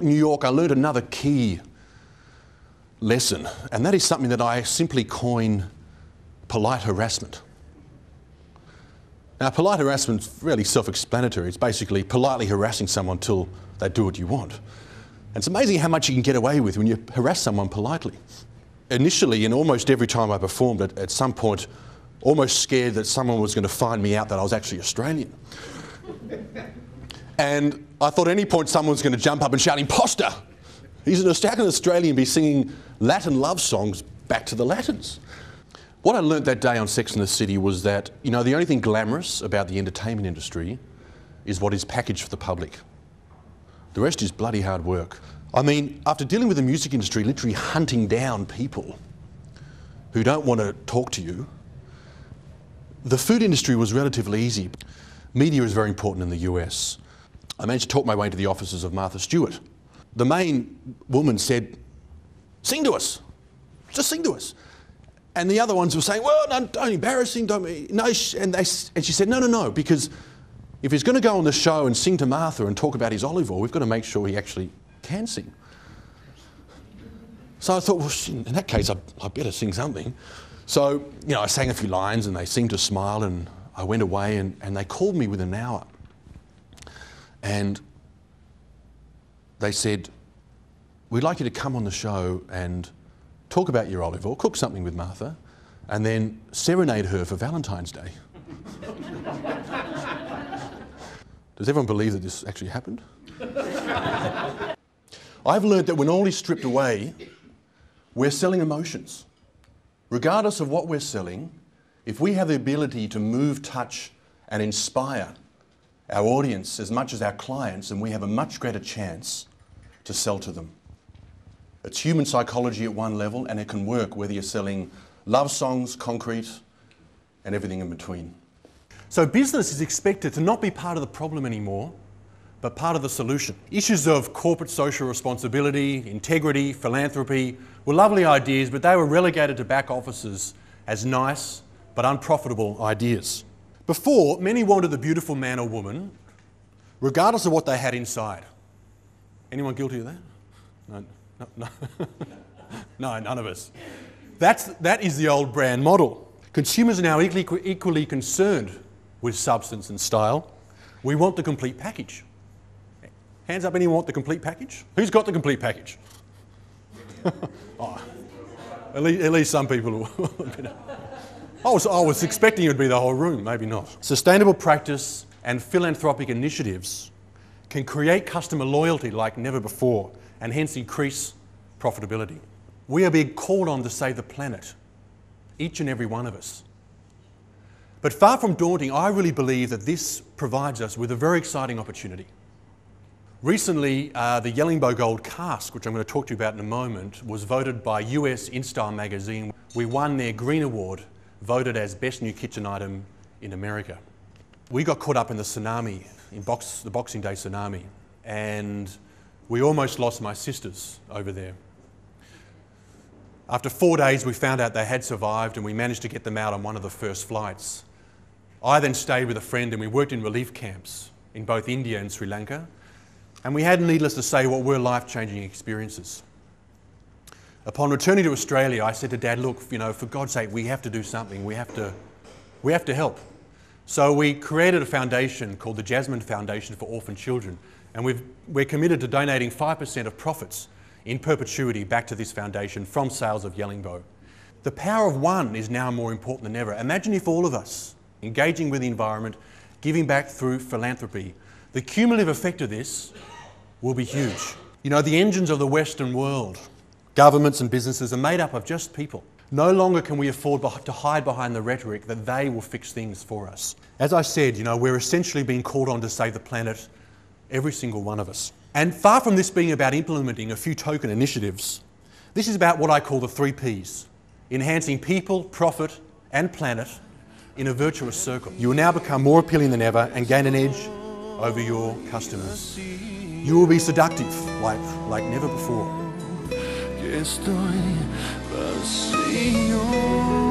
New York, I learned another key lesson, and that is something that I simply coin polite harassment. Now, polite harassment is really self-explanatory. It's basically politely harassing someone till they do what you want. And it's amazing how much you can get away with when you harass someone politely. Initially, and almost every time I performed, at some point, almost scared that someone was going to find me out that I was actually Australian. And I thought at any point someone was going to jump up and shout, "Imposter! He's an Australian and be singing Latin love songs back to the Latins." What I learnt that day on Sex and the City was that, you know, the only thing glamorous about the entertainment industry is what is packaged for the public. The rest is bloody hard work. I mean, after dealing with the music industry, literally hunting down people who don't want to talk to you, the food industry was relatively easy. Media is very important in the US. I managed to talk my way into the offices of Martha Stewart. The main woman said, "Sing to us, just sing to us." And the other ones were saying, "Well, no, don't embarrass him, don't be." No, and she said, no, because if he's going to go on the show and sing to Martha and talk about his olive oil, we've got to make sure he actually can sing. So I thought, well, in that case, I better sing something. So, you know, I sang a few lines and they seemed to smile, and I went away and they called me within an hour. And they said, "We'd like you to come on the show and talk about your olive oil, cook something with Martha, and then serenade her for Valentine's Day." Does everyone believe that this actually happened? I've learned that when all is stripped away, we're selling emotions. Regardless of what we're selling, if we have the ability to move, touch, and inspire our audience as much as our clients, then we have a much greater chance to sell to them. It's human psychology at one level, and it can work whether you're selling love songs, concrete, and everything in between. So business is expected to not be part of the problem anymore, but part of the solution. Issues of corporate social responsibility, integrity, philanthropy were lovely ideas, but they were relegated to back offices as nice but unprofitable ideas. Before, many wanted the beautiful man or woman, regardless of what they had inside. Anyone guilty of that? No. No, none of us. That is the old brand model. Consumers are now equally concerned with substance and style. We want the complete package. Hands up, anyone want the complete package? Who's got the complete package? Oh, at least some people. I was expecting it would be the whole room, maybe not. Sustainable practice and philanthropic initiatives can create customer loyalty like never before, and hence increase profitability. We are being called on to save the planet, each and every one of us. But far from daunting, I really believe that this provides us with a very exciting opportunity. Recently, the Yellingbo Gold Cask, which I'm going to talk to you about in a moment, was voted by US InStyle magazine. We won their Green Award, voted as Best New Kitchen Item in America. We got caught up in the tsunami, the Boxing Day tsunami, and we almost lost my sisters over there. After 4 days, we found out they had survived, and we managed to get them out on one of the first flights. I then stayed with a friend, and we worked in relief camps in both India and Sri Lanka, and we had, needless to say, what were life-changing experiences. Upon returning to Australia, I said to Dad, "Look, you know, for God's sake, we have to do something. We have to help." So we created a foundation called the Jasmine Foundation for Orphan Children, and we're committed to donating 5% of profits in perpetuity back to this foundation from sales of Yellingbo. The power of one is now more important than ever. Imagine if all of us, engaging with the environment, giving back through philanthropy, the cumulative effect of this will be huge. You know, the engines of the Western world, governments and businesses, are made up of just people. No longer can we afford to hide behind the rhetoric that they will fix things for us. As I said, you know, we're essentially being called on to save the planet, every single one of us. And far from this being about implementing a few token initiatives, this is about what I call the 3 Ps, enhancing people, profit and planet in a virtuous circle. You will now become more appealing than ever and gain an edge over your customers. You will be seductive like never before. Que estoy vacío.